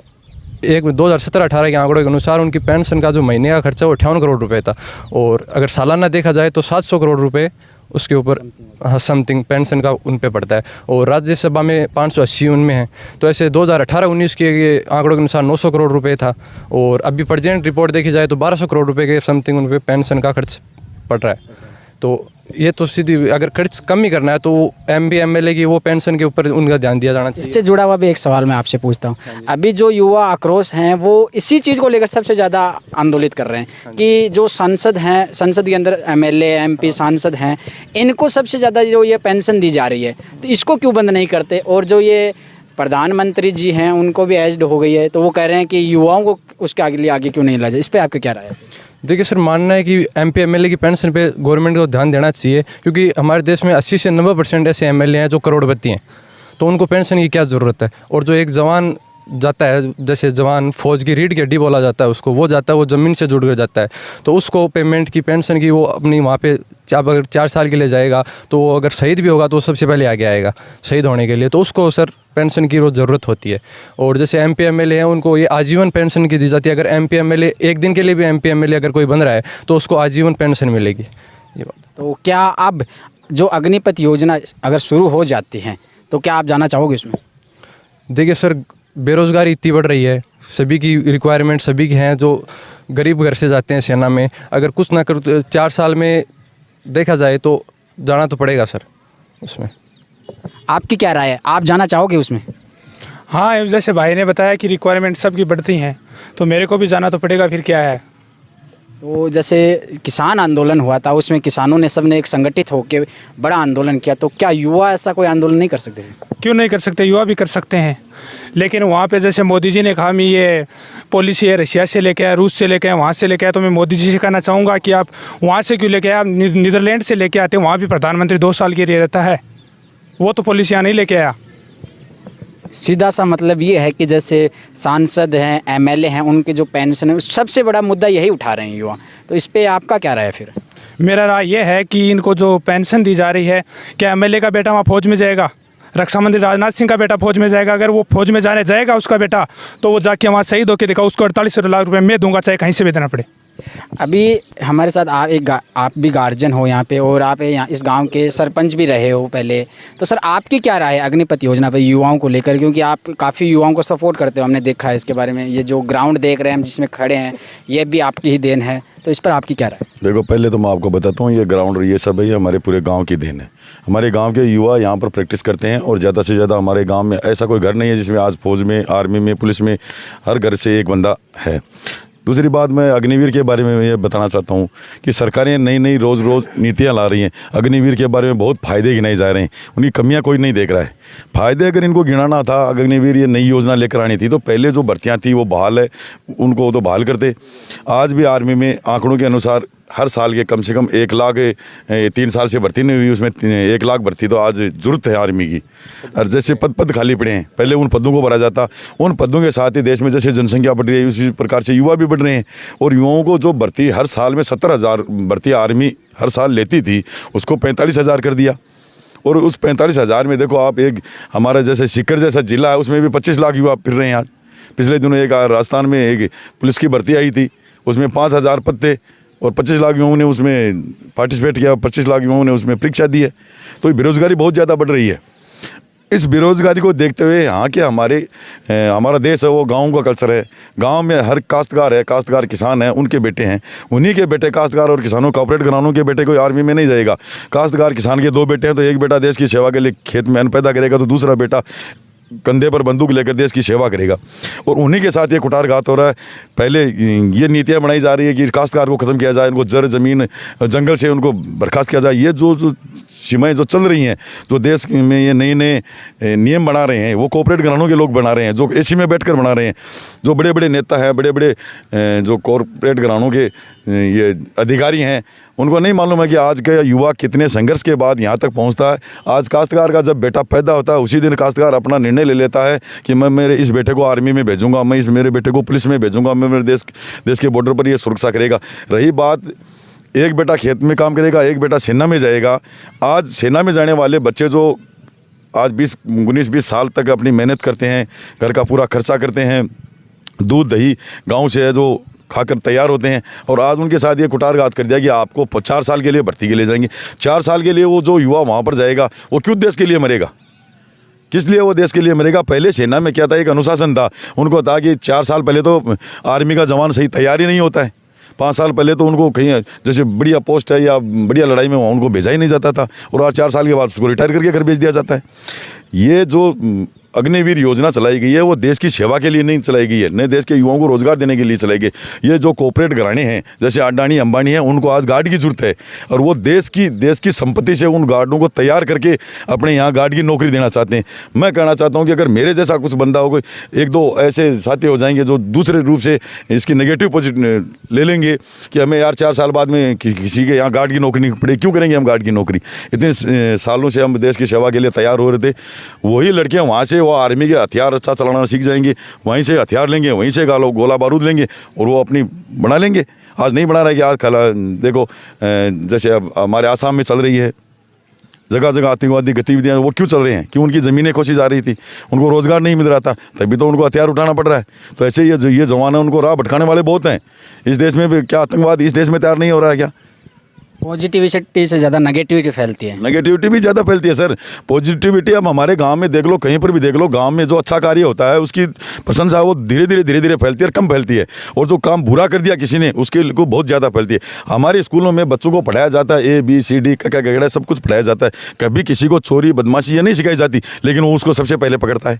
2017-18 के आंकड़ों के अनुसार उनकी पेंशन का जो महीने का खर्चा वो 58 करोड़ रुपए था। और अगर सालाना देखा जाए तो 700 करोड़ रुपए उसके ऊपर समथिंग पेंशन का उन पे पड़ता है। और राज्यसभा में 580 उनमें है। तो ऐसे 2018-19 के आंकड़ों के अनुसार 900 करोड़ रुपए था। और अभी प्रेजेंट रिपोर्ट देखी जाए तो 1200 करोड़ रुपए के समथिंग उन पे पेंशन का खर्च पड़ रहा है। तो ये तो सीधी अगर खर्च कम ही करना है तो एमपी एमएलए की वो पेंशन के ऊपर उनका ध्यान दिया जाना चाहिए। इससे जुड़ा हुआ भी एक सवाल मैं आपसे पूछता हूँ। अभी जो युवा आक्रोश हैं वो इसी चीज़ को लेकर सबसे ज़्यादा आंदोलित कर रहे हैं कि जो सांसद हैं, संसद के अंदर एमएलए एमपी सांसद हैं, इनको सबसे ज़्यादा जो ये पेंशन दी जा रही है तो इसको क्यों बंद नहीं करते? और जो ये प्रधानमंत्री जी हैं उनको भी एज्ड हो गई है तो वो कह रहे हैं कि युवाओं को उसके आगे क्यों नहीं ला जाए? इस पर आपका क्या राय है? देखिए सर, मानना है कि एमपी एमएलए की पेंशन पे गवर्नमेंट को ध्यान देना चाहिए, क्योंकि हमारे देश में 80 से 90% ऐसे एमएलए हैं जो करोड़पति हैं, तो उनको पेंशन की क्या ज़रूरत है? और जो एक जवान जाता है, जैसे जवान फौज की रीढ़ की हड्डी बोला जाता है उसको, वो जाता है, वो ज़मीन से जुड़ कर जाता है, तो उसको पेमेंट की पेंशन की वो अपनी वहाँ पे अगर 4 साल के लिए जाएगा तो वो अगर शहीद भी होगा तो सबसे पहले आगे आएगा शहीद होने के लिए, तो उसको सर पेंशन की रोज़ ज़रूरत होती है। और जैसे एमपी एमएलए हैं उनको ये आजीवन पेंशन की दी जाती है। अगर एमपी एमएलए एक दिन के लिए भी एमपी एमएलए अगर कोई बन रहा है तो उसको आजीवन पेंशन मिलेगी। ये बात। तो क्या अब जो अग्निपथ योजना अगर शुरू हो जाती है तो क्या आप जाना चाहोगे उसमें? देखिए सर, बेरोज़गारी इतनी बढ़ रही है, सभी की रिक्वायरमेंट सभी की हैं जो गरीब घर से जाते हैं सेना में, अगर कुछ ना कर 4 साल में देखा जाए तो जाना तो पड़ेगा सर उसमें। आपकी क्या राय है, आप जाना चाहोगे उसमें? हाँ, जैसे भाई ने बताया कि रिक्वायरमेंट सबकी बढ़ती हैं तो मेरे को भी जाना तो पड़ेगा, फिर क्या है। तो जैसे किसान आंदोलन हुआ था उसमें किसानों ने सबने एक संगठित होकर बड़ा आंदोलन किया, तो क्या युवा ऐसा कोई आंदोलन नहीं कर सकते? क्यों नहीं कर सकते, युवा भी कर सकते हैं। लेकिन वहाँ पे जैसे मोदी जी ने कहा मैं ये पॉलिसी है रशिया से लेके आया, रूस से लेके आया, वहाँ से लेके आया, तो मैं मोदी जी से कहना चाहूँगा कि आप वहाँ से क्यों लेके आए? आप नीदरलैंड से लेके आते, वहाँ भी प्रधानमंत्री 2 साल के लिए रहता है, वो तो पॉलिसी यहाँ नहीं लेके आया। सीधा सा मतलब ये है कि जैसे सांसद हैं, एमएलए हैं, उनके जो पेंशन है सबसे बड़ा मुद्दा यही उठा रहे हैं युवा, तो इस पे आपका क्या राय है फिर? मेरा राय ये है कि इनको जो पेंशन दी जा रही है, क्या एमएलए का बेटा वहाँ फौज में जाएगा? रक्षा मंत्री राजनाथ सिंह का बेटा फौज में जाएगा? अगर वो फौज में जाने जाएगा उसका बेटा तो वो जाके वहाँ शहीद होकर देखा, उसको 48 लाख रुपये मैं दूंगा, चाहे कहीं से भी देना पड़े। अभी हमारे साथ आप भी गार्जियन हो यहाँ पे और आप यहाँ इस गांव के सरपंच भी रहे हो पहले, तो सर आपकी क्या राय है अग्निपथ योजना पे युवाओं को लेकर? क्योंकि आप काफ़ी युवाओं को सपोर्ट करते हो, हमने देखा है इसके बारे में। ये जो ग्राउंड देख रहे हैं हम जिसमें खड़े हैं ये भी आपकी ही देन है, तो इस पर आपकी क्या राय? देखो, पहले तो मैं आपको बताता हूँ, ये ग्राउंड ये सब है ये हमारे पूरे गांव की देन है। हमारे गांव के युवा यहाँ पर प्रैक्टिस करते हैं और ज़्यादा से ज़्यादा हमारे गांव में ऐसा कोई घर नहीं है जिसमें आज फौज में, आर्मी में, पुलिस में हर घर से एक बंदा है। दूसरी बात, मैं अग्निवीर के बारे में ये बताना चाहता हूँ कि सरकारें नई रोज़ नीतियाँ ला रही हैं। अग्निवीर के बारे में बहुत फ़ायदे गिनाए जा रहे हैं, उनकी कमियाँ कोई नहीं देख रहा है। फ़ायदे अगर इनको गिनाना था, अग्निवीर ये नई योजना लेकर आनी थी तो पहले जो भर्तियाँ थी वो बहाल है, उनको तो बहाल करते। आज भी आर्मी में आंकड़ों के अनुसार हर साल के कम से कम 1 लाख 3 साल से भर्ती नहीं हुई, उसमें 1 लाख भर्ती तो आज ज़रूरत है आर्मी की। और जैसे पद खाली पड़े हैं, पहले उन पदों को भरा जाता, उन पदों के साथ ही देश में जैसे जनसंख्या बढ़ रही है उसी प्रकार से युवा भी बढ़ रहे हैं। और युवाओं को जो भर्ती हर साल में 70,000 भर्ती आर्मी हर साल लेती थी उसको 45,000 कर दिया। और उस 45,000 में देखो आप, एक हमारा जैसे सीकर जैसा जिला है उसमें भी 25 लाख युवा फिर रहे हैं आज। पिछले दिनों एक राजस्थान में एक पुलिस की भर्ती आई थी, उसमें 5,000 पद थे और 25 लाख युवाओं ने उसमें पार्टिसिपेट किया, 25 लाख युवाओं ने उसमें परीक्षा दी है। तो बेरोज़गारी बहुत ज़्यादा बढ़ रही है। इस बेरोज़गारी को देखते हुए यहाँ के हमारा देश है वो गाँव का कल्चर है। गाँव में हर काश्तकार है, काश्तकार किसान है, उनके बेटे हैं, उन्हीं के बेटे काश्तकार और किसानों कॉपरेट घरानों के बेटे कोई आर्मी में नहीं जाएगा। काश्तकार किसान के 2 बेटे हैं, तो एक बेटा देश की सेवा के लिए खेत में अन्न पैदा करेगा, तो दूसरा बेटा कंधे पर बंदूक लेकर देश की सेवा करेगा। और उन्हीं के साथ ये कुठारघात हो रहा है। पहले ये नीतियाँ बनाई जा रही है कि काश्तकार को ख़त्म किया जाए, उनको जर ज़मीन जंगल से उनको बर्खास्त किया जाए। ये जो सीमाएँ जो चल रही हैं, जो देश में ये नए नए नियम बना रहे हैं, वो कॉर्पोरेट घरानों के लोग बना रहे हैं, जो एसी में बैठकर बना रहे हैं। जो बड़े बड़े नेता हैं, बड़े बड़े जो कॉर्पोरेट घरानों के ये अधिकारी हैं, उनको नहीं मालूम है कि आज का युवा कितने संघर्ष के बाद यहाँ तक पहुँचता है। आज काश्तकार का जब बेटा पैदा होता है, उसी दिन काश्तकार अपना निर्णय ले लेता है कि मैं मेरे इस बेटे को आर्मी में भेजूँगा, मैं इस मेरे बेटे को पुलिस में भेजूँगा, मैं मेरे देश के बॉर्डर पर ये सुरक्षा करेगा। रही बात, एक बेटा खेत में काम करेगा, एक बेटा सेना में जाएगा। आज सेना में जाने वाले बच्चे जो आज 19-20 साल तक अपनी मेहनत करते हैं, घर का पूरा खर्चा करते हैं, दूध दही गाँव से है जो खाकर तैयार होते हैं, और आज उनके साथ ये कुठारघात कर दिया कि आपको 4 साल के लिए भर्ती के लिए जाएंगे। 4 साल के लिए वो जो युवा वहाँ पर जाएगा, वो क्यों देश के लिए मरेगा? किस लिए वो देश के लिए मरेगा? पहले सेना में क्या था, एक अनुशासन था। उनको था कि 4 साल पहले तो आर्मी का जवान सही तैयार ही नहीं होता है। 5 साल पहले तो उनको कहीं जैसे बढ़िया पोस्ट है या बढ़िया लड़ाई में उनको भेजा ही नहीं जाता था, और आज 4 साल के बाद उसको रिटायर करके घर भेज दिया जाता है। ये जो अग्निवीर योजना चलाई गई है, वो देश की सेवा के लिए नहीं चलाई गई है, न देश के युवाओं को रोजगार देने के लिए चलाई गई। ये जो कॉर्पोरेट घराने हैं, जैसे अडानी अंबानी हैं, उनको आज गार्ड की जरूरत है, और वो देश की संपत्ति से उन गार्डों को तैयार करके अपने यहाँ गार्ड की नौकरी देना चाहते हैं। मैं कहना चाहता हूँ कि अगर मेरे जैसा कुछ बंदा हो, कोई 1-2 ऐसे साथी हो जाएंगे जो दूसरे रूप से इसकी नेगेटिव पॉजिटिव ले लेंगे कि हमें यार 4 साल बाद में किसी के यहाँ गार्ड की नौकरी नहीं पड़े, क्यों करेंगे हम गार्ड की नौकरी? इतने सालों से हम देश की सेवा के लिए तैयार हो रहे थे। वही लड़कियाँ वहाँ से वो आर्मी के हथियार अच्छा चलाना सीख जाएंगे, वहीं से हथियार लेंगे, वहीं से गोला बारूद लेंगे और वो अपनी बना लेंगे। आज नहीं बना रहा है कि आज देखो जैसे अब हमारे आसाम में चल रही है, जगह जगह आतंकवादी गतिविधियाँ, वो क्यों चल रहे हैं? क्यों? उनकी ज़मीनें खोसी जा रही थी, उनको रोज़गार नहीं मिल रहा था, तभी तो उनको हथियार उठाना पड़ रहा है। तो ऐसे ये जवान है, उनको राह भटकाने वाले बहुत हैं इस देश में भी। क्या आतंकवाद इस देश में तैयार नहीं हो रहा है क्या? पॉजिटिविटी से ज़्यादा नेगेटिविटी फैलती है। नेगेटिविटी भी ज़्यादा फैलती है सर। पॉजिटिविटी अब हमारे गांव में देख लो, कहीं पर भी देख लो, गांव में जो अच्छा कार्य होता है उसकी प्रशंसा वो धीरे धीरे फैलती है और कम फैलती है, और जो काम बुरा कर दिया किसी ने उसके को बहुत ज़्यादा फैलती है। हमारे स्कूलों में बच्चों को पढ़ाया जाता है ABCD कका सब कुछ पढ़ाया जाता है, कभी किसी को चोरी बदमाशी ये नहीं सिखाई जाती, लेकिन वो उसको सबसे पहले पकड़ता है।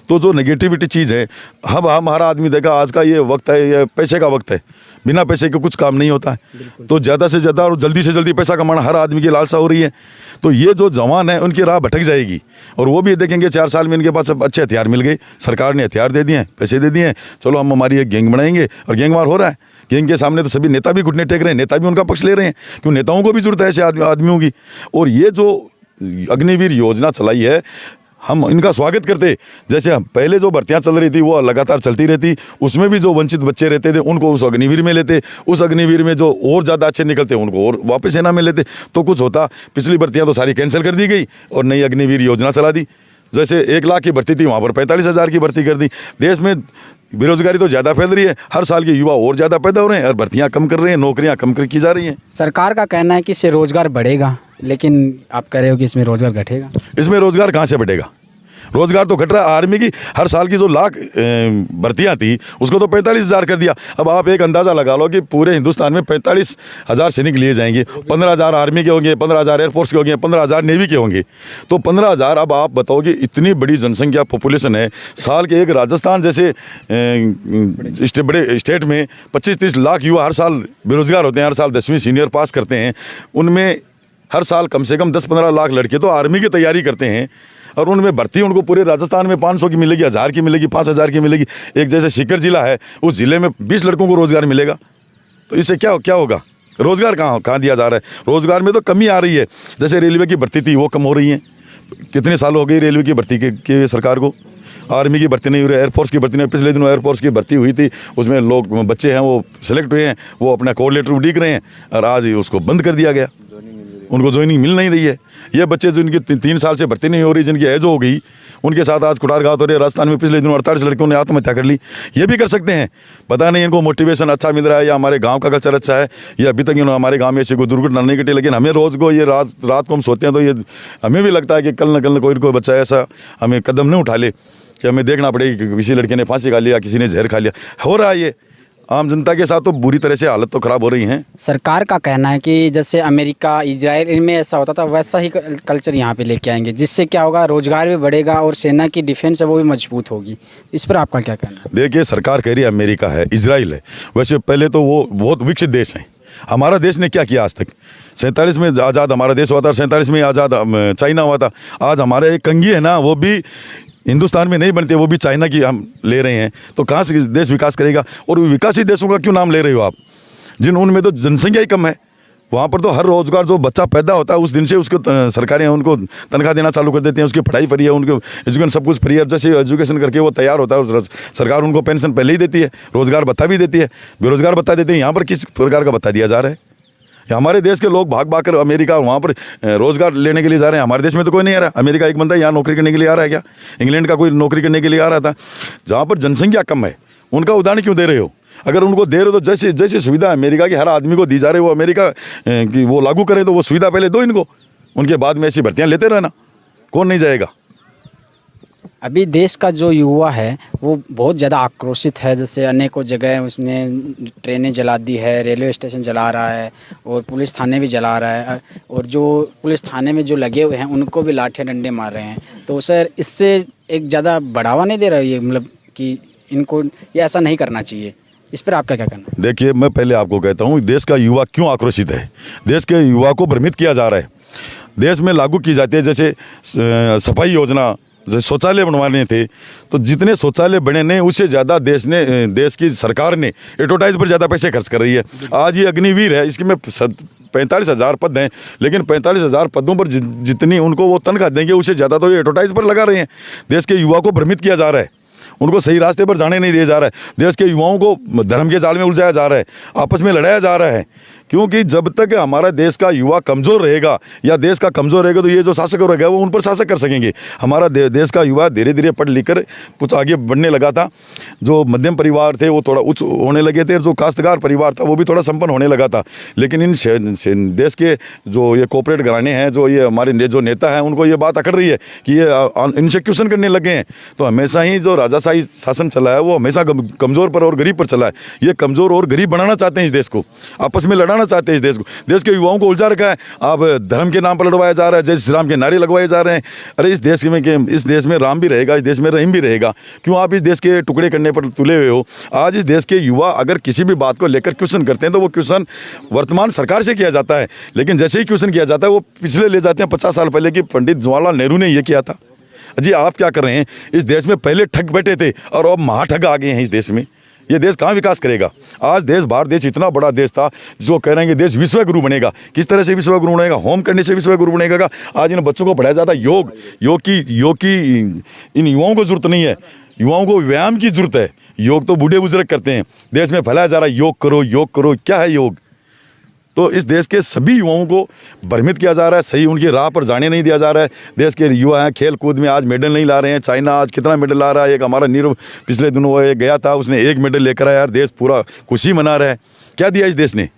तो जो नेगेटिविटी चीज़ है, हमारा आदमी देखा आज का ये वक्त है, ये पैसे का वक्त है, बिना पैसे के कुछ काम नहीं होता है। तो ज़्यादा से ज़्यादा और जल्दी से जल्दी पैसा कमाना हर आदमी की लालसा हो रही है। तो ये जो जवान है उनकी राह भटक जाएगी, और वो भी देखेंगे 4 साल में इनके पास अब अच्छे हथियार मिल गए, सरकार ने हथियार दे दिए हैं, पैसे दे दिए हैं, चलो हम हमारी एक गैंग बनाएंगे, और गैंगवार हो रहा है। गैंग के सामने तो सभी नेता भी घुटने टेक रहे हैं, नेता भी उनका पक्ष ले रहे हैं, क्यों? नेताओं को भी जरूरत है ऐसे आदमियों की। और ये जो अग्निवीर योजना चलाई है, हम इनका स्वागत करते। जैसे पहले जो भर्तियां चल रही थी वो लगातार चलती रहती, उसमें भी जो वंचित बच्चे रहते थे उनको उस अग्निवीर में लेते, उस अग्निवीर में जो और ज़्यादा अच्छे निकलते उनको और वापस सेना में लेते, तो कुछ होता। पिछली भर्तियां तो सारी कैंसिल कर दी गई और नई अग्निवीर योजना चला दी। जैसे 1 लाख की भर्ती थी, वहाँ पर 45,000 की भर्ती कर दी। देश में बेरोजगारी तो ज़्यादा फैल रही है, हर साल के युवा और ज़्यादा पैदा हो रहे हैं और भर्तियाँ कम कर रहे हैं, नौकरियाँ कम की जा रही हैं। सरकार का कहना है कि इससे रोज़गार बढ़ेगा, लेकिन आप कह रहे हो कि इसमें रोज़गार घटेगा। इसमें रोज़गार कहाँ से बढ़ेगा? रोज़गार तो घट रहा है। आर्मी की हर साल की जो लाख भर्तियाँ थी उसको तो 45,000 कर दिया। अब आप एक अंदाज़ा लगा लो कि पूरे हिंदुस्तान में 45,000 सैनिक लिए जाएंगे, 15,000 आर्मी के होंगे, 15,000 एयरफोर्स के होंगे, 15,000 नेवी के होंगे। तो 15,000, अब आप बताओ कि इतनी बड़ी जनसंख्या पॉपुलेशन है, साल के एक राजस्थान जैसे बड़े स्टेट में 25-30 लाख युवा हर साल बेरोजगार होते हैं, हर साल 10वीं सीनियर पास करते हैं। उनमें हर साल कम से कम 10-15 लाख लड़के तो आर्मी की तैयारी करते हैं, और उनमें भर्ती उनको पूरे राजस्थान में 500 की मिलेगी, 1000 की मिलेगी, 5000 की मिलेगी। एक जैसे सीकर जिला है, उस जिले में 20 लड़कों को रोज़गार मिलेगा। तो इससे क्या होगा? रोज़गार कहाँ दिया जा रहा है? रोज़गार में तो कमी आ रही है। जैसे रेलवे की भर्ती थी वो कम हो रही है, कितने साल हो गए रेलवे की भर्ती के सरकार को। आर्मी की भर्ती नहीं हो रही, एयरफोर्स की भर्ती नहीं। पिछले दिनों एयरफोर्स की भर्ती हुई थी, उसमें लोग बच्चे हैं वो सिलेक्ट हुए हैं, वो अपना कोऑर्डिनेटर उड़ीक रहे हैं, और आज ही उसको बंद कर दिया गया। उनको ज्वाइनिंग मिल नहीं रही है। ये बच्चे जिनकी 3 साल से भर्ती नहीं हो रही, जिनकी एज हो गई, उनके साथ आज कुठारघात हो रही है। राजस्थान में पिछले दिनों 48 लड़कियों ने आत्महत्या कर ली। ये भी कर सकते हैं, पता नहीं इनको मोटिवेशन अच्छा मिल रहा है या हमारे गांव का कल्चर अच्छा है, या अभी तक इन्होंने हमारे गांव में ऐसी कोई दुर्घटना नहीं घटी। लेकिन हमें रोज़ को ये रात को हम सोते हैं तो ये हमें भी लगता है कि कल न कल कोई बच्चा ऐसा हमें कदम नहीं उठा ले कि हमें देखना पड़ेगा कि किसी लड़के ने फांसी खा लिया, किसी ने जहर खा लिया। हो रहा है ये आम जनता के साथ, तो बुरी तरह से हालत तो ख़राब हो रही हैं। सरकार का कहना है कि जैसे अमेरिका, इजराइल इनमें ऐसा होता था वैसा ही कल्चर यहाँ पे लेके आएंगे, जिससे क्या होगा, रोजगार भी बढ़ेगा और सेना की डिफेंस है वो भी मजबूत होगी। इस पर आपका क्या कहना है? देखिए, सरकार कह रही है अमेरिका है, इजराइल है, वैसे पहले तो वो बहुत विकसित देश हैं। हमारा देश ने क्या किया आज तक? 47 में आज़ाद हमारा देश हुआ था, 47 में आज़ाद चाइना हुआ था। आज हमारे एक कंघी है ना, वो भी हिंदुस्तान में नहीं बनती, वो भी चाइना की हम ले रहे हैं, तो कहाँ से देश विकास करेगा? और विकासित देशों का क्यों नाम ले रहे हो आप, जिन उनमें तो जनसंख्या ही कम है। वहाँ पर तो हर रोज़गार जो बच्चा पैदा होता है उस दिन से उसको सरकारें उनको तनख्वाह देना चालू कर देती हैं, उसकी पढ़ाई फ्री है, उनको एजुकेशन सब कुछ फ्री है। जैसे एजुकेशन करके वो तैयार होता है सरकार उनको पेंशन पहले ही देती है, रोज़गार भत्ता भी देती है, बेरोज़गार भत्ता देती है। यहाँ पर किस प्रकार का भत्ता दिया जा रहा है? हमारे देश के लोग भाग भाग कर अमेरिका वहाँ पर रोज़गार लेने के लिए जा रहे हैं। हमारे देश में तो कोई नहीं आ रहा। अमेरिका एक बंदा यहाँ नौकरी करने के लिए आ रहा है क्या? इंग्लैंड का कोई नौकरी करने के लिए आ रहा था? जहाँ पर जनसंख्या कम है उनका उदाहरण क्यों दे रहे हो? अगर उनको दे रहे हो तो जैसे जैसे सुविधा अमेरिका की हर आदमी को दी जा रही है वो अमेरिका की वो लागू करें, तो वो सुविधा पहले दो इनको, उनके बाद में ऐसी भर्तियाँ लेते रहना, कौन नहीं जाएगा? अभी देश का जो युवा है वो बहुत ज़्यादा आक्रोशित है। जैसे अनेकों जगह उसने ट्रेनें जला दी है, रेलवे स्टेशन जला रहा है और पुलिस थाने भी जला रहा है, और जो पुलिस थाने में जो लगे हुए हैं उनको भी लाठियाँ डंडे मार रहे हैं। तो सर इससे एक ज़्यादा बढ़ावा नहीं दे रहा है ये, मतलब कि इनको ये ऐसा नहीं करना चाहिए? इस पर आपका क्या कहना है? देखिए, मैं पहले आपको कहता हूँ देश का युवा क्यों आक्रोशित है। देश के युवा को भ्रमित किया जा रहा है। देश में लागू की जाती है जैसे सफाई योजना, जैसे शौचालय बनवाने थे, तो जितने शौचालय बने ने उससे ज़्यादा देश की सरकार ने एडवर्टाइज पर ज़्यादा पैसे खर्च कर रही है। आज ये अग्निवीर है, इसकी में 45,000 पद हैं, लेकिन 45,000 पदों पर जितनी उनको वो तनख्वाह देंगे उससे ज़्यादा तो ये एडवर्टाइज पर लगा रहे हैं। देश के युवा को भ्रमित किया जा रहा है, उनको सही रास्ते पर जाने नहीं दिया जा रहा है। देश के युवाओं को धर्म के जाल में उलझाया जा रहा है, आपस में लड़ाया जा रहा है। क्योंकि जब तक हमारा देश का युवा कमज़ोर रहेगा या देश का कमज़ोर रहेगा तो ये जो शासक रहेगा वो उन पर शासक कर सकेंगे। हमारा देश का युवा धीरे धीरे पढ़ लिख कर कुछ आगे बढ़ने लगा था। जो मध्यम परिवार थे वो थोड़ा उच्च होने लगे थे, जो काश्तकार परिवार था वो भी थोड़ा संपन्न होने लगा था। लेकिन इन देश के जो ये कॉर्पोरेट घराने हैं, जो ये हमारे जो नेता हैं, उनको ये बात अकड़ रही है कि ये इनसे क्वेश्चन करने लगे हैं। तो हमेशा ही जो राजाशाही शासन चला है वो हमेशा कमज़ोर पर और गरीब पर चला है। ये कमज़ोर और गरीब बनाना चाहते हैं इस देश को, आपस में लड़ाना चाहते हैं इस देश को। देश के युवाओं को उलझा रखा है। आप धर्म के नाम पर लड़वाया जा रहा है, जय श्री राम के नारे लगवाए जा रहे हैं। अरे इस देश में राम भी रहेगा, इस देश में रहीम भी रहेगा, क्यों आप इस देश के टुकड़े करने पर तुले हुए हो? आज इस देश के युवा अगर किसी भी बात को लेकर क्वेश्चन करते हैं तो वो क्वेश्चन वर्तमान सरकार से किया जाता है, लेकिन जैसे ही क्वेश्चन किया जाता है वो पिछले ले जाते हैं 50 साल पहले कि पंडित जवाहरलाल नेहरू ने ये किया था। जी आप क्या कर रहे हैं? इस देश में पहले ठग बैठे थे और अब महाठग आ गए हैं इस देश में। ये देश कहाँ विकास करेगा? आज भारत देश इतना बड़ा देश था जिसको कह रहे हैं कि देश विश्व गुरु बनेगा। किस तरह से विश्व गुरु बनेगा? होम करने से विश्व गुरु बनेगा। आज इन बच्चों को पढ़ाया जाता है योग की इन युवाओं को जरूरत नहीं है, युवाओं को व्यायाम की जरूरत है। योग तो बूढ़े बुजुर्ग करते हैं, देश में फैलाया जा रहा है योग करो। क्या है योग? तो इस देश के सभी युवाओं को भ्रमित किया जा रहा है, सही उनकी राह पर जाने नहीं दिया जा रहा है। देश के युवा हैं, खेल कूद में आज मेडल नहीं ला रहे हैं। चाइना आज कितना मेडल ला रहा है। एक हमारा नीरव पिछले दिनों वो गया था, उसने 1 मेडल लेकर आया। यार देश पूरा खुशी मना रहा है। क्या दिया इस देश ने?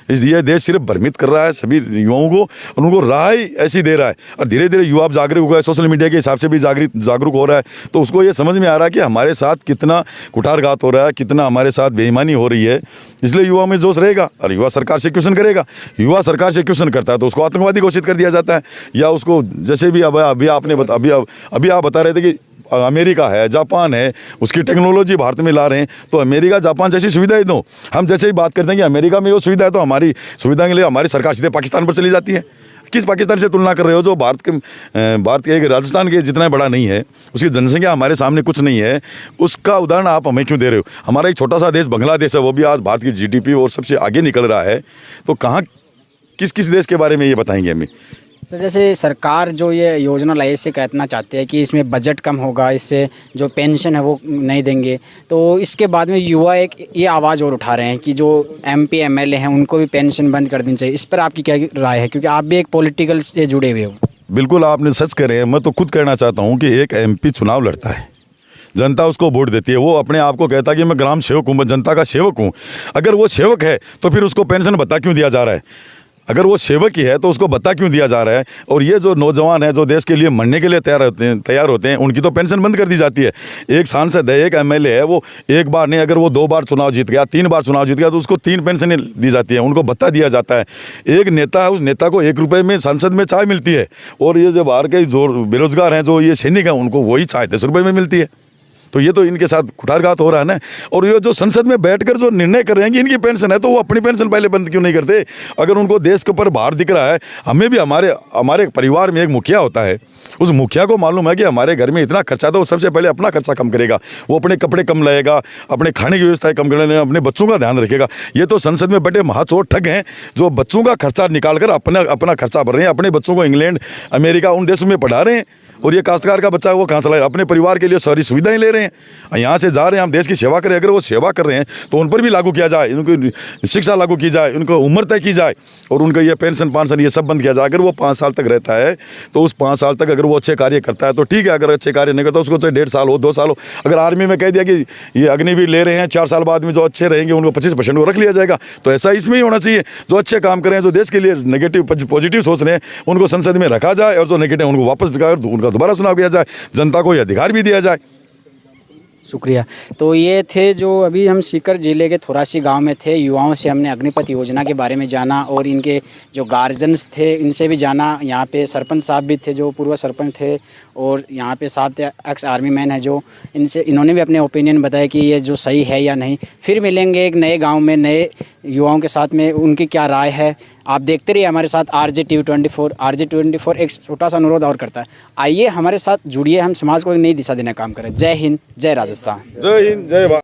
ये देश सिर्फ भ्रमित कर रहा है सभी युवाओं को और उनको राह ही ऐसी दे रहा है। और धीरे धीरे युवा जागरूक हो गए, सोशल मीडिया के हिसाब से भी जागरूक हो रहा है। तो उसको ये समझ में आ रहा है कि हमारे साथ कितना कुठारघात हो रहा है, कितना हमारे साथ बेईमानी हो रही है। इसलिए युवा में जोश रहेगा और युवा सरकार से क्वेश्चन करेगा। युवा सरकार से क्वेश्चन करता है तो उसको आतंकवादी घोषित कर दिया जाता है, या उसको जैसे भी अभी आप बता रहे थे कि अमेरिका है, जापान है, उसकी टेक्नोलॉजी भारत में ला रहे हैं। तो अमेरिका जापान जैसी सुविधाएं दो। हम जैसे ही बात करते हैं कि अमेरिका में वो सुविधा है तो हमारी सुविधा के लिए हमारी सरकार सीधे पाकिस्तान पर चली जाती है। किस पाकिस्तान से तुलना कर रहे हो जो भारत के एक राजस्थान के जितना बड़ा नहीं है, उसकी जनसंख्या हमारे सामने कुछ नहीं है, उसका उदाहरण आप हमें क्यों दे रहे हो? हमारा एक छोटा सा देश बांग्लादेश है, वो भी आज भारत की GDP और सबसे आगे निकल रहा है। तो कहाँ किस देश के बारे में ये बताएंगे हमें? सर जैसे सरकार जो ये योजना लाई इससे कहना चाहते हैं कि इसमें बजट कम होगा, इससे जो पेंशन है वो नहीं देंगे, तो इसके बाद में युवा एक ये आवाज़ और उठा रहे हैं कि जो MP MLA हैं उनको भी पेंशन बंद कर देनी चाहिए। इस पर आपकी क्या राय है, क्योंकि आप भी एक पॉलिटिकल से जुड़े हुए हो? बिल्कुल आपने सच कह रहे हैं। मैं तो खुद कहना चाहता हूँ कि एक MP चुनाव लड़ता है, जनता उसको वोट देती है, वो अपने आप को कहता है कि मैं ग्राम सेवक हूँ, मैं जनता का सेवक हूँ। अगर वो सेवक है तो फिर उसको पेंशन भत्ता क्यों दिया जा रहा है? अगर वो सेवक ही है तो उसको भत्ता क्यों दिया जा रहा है? और ये जो नौजवान है जो देश के लिए मरने के लिए तैयार होते हैं उनकी तो पेंशन बंद कर दी जाती है। एक सांसद है, एक MLA है, वो एक बार नहीं, अगर वो 2 बार चुनाव जीत गया, 3 बार चुनाव जीत गया तो उसको 3 पेंशनें दी जाती है, उनको भत्ता दिया जाता है। एक नेता है, उस नेता को 1 रुपये में संसद में चाय मिलती है, और ये जो बाहर के जो बेरोजगार हैं, जो ये सैनिक हैं, उनको वही चाय 10 रुपये में मिलती है। तो ये तो इनके साथ कुठारघात हो रहा है ना। और ये जो संसद में बैठकर जो निर्णय कर रहे हैं कि इनकी पेंशन है, तो वो अपनी पेंशन पहले बंद क्यों नहीं करते? अगर उनको देश के ऊपर भार दिख रहा है, हमें भी हमारे परिवार में एक मुखिया होता है, उस मुखिया को मालूम है कि हमारे घर में इतना खर्चा, तो वो सबसे पहले अपना खर्चा कम करेगा, वो अपने कपड़े कम लाएगा, अपने खाने की व्यवस्था कम करने, अपने बच्चों का ध्यान रखेगा। ये तो संसद में बड़े महाचोर ठग हैं जो बच्चों का खर्चा निकाल कर अपना खर्चा भर रहे हैं, अपने बच्चों को इंग्लैंड, अमेरिका, उन देशों में पढ़ा रहे हैं। और ये काश्तकार का बच्चा है, वो कहाँ से लाए? अपने परिवार के लिए सारी सुविधाएं ले रहे हैं। यहाँ से जा रहे हैं, हम देश की सेवा करें। अगर वो सेवा कर रहे हैं तो उन पर भी लागू किया जाए, उनको शिक्षा लागू की जाए, उनको उम्र तय की जाए, और उनका ये पेंशन ये सब बंद किया जाए। अगर वो 5 साल तक रहता है तो उस 5 साल तक अगर वो अच्छे कार्य करता है तो ठीक है, अगर अच्छे कार्य नहीं करता उसको चाहे 1.5 साल हो, 2 साल हो। अगर आर्मी में कह दिया कि ये अग्निवीर ले रहे हैं, 4 साल बाद में जो अच्छे रहेंगे उनको 25% को रख लिया जाएगा, तो ऐसा इसमें ही होना चाहिए। जो अच्छे काम कर रहे हैं, जो देश के लिए नेगेटिव पॉजिटिव सोच रहे हैं, उनको संसद में रखा जाए, और जो नेगेटिव उनको वापस दिखाकर उनका दोबारा चुनाव किया जाए, जनता को यह अधिकार भी दिया जाए। शुक्रिया। तो ये थे जो अभी हम सीकर जिले के थोरासी गांव में थे, युवाओं से हमने अग्निपथ योजना के बारे में जाना, और इनके जो गार्जियंस थे इनसे भी जाना। यहाँ पे सरपंच साहब भी थे जो पूर्व सरपंच थे, और यहाँ पे साथ एक्स आर्मी मैन है जो इन्होंने भी अपने ओपिनियन बताया कि ये जो सही है या नहीं। फिर मिलेंगे एक नए गाँव में नए युवाओं के साथ में, उनकी क्या राय है। आप देखते रहिए हमारे साथ RJ TV 24। RJ 24 एक छोटा सा अनुरोध और करता है, आइए हमारे साथ जुड़िए, हम समाज को एक नई दिशा देने का काम करें। जय हिंद, जय राजस्थान। जय हिंद, जय भारत।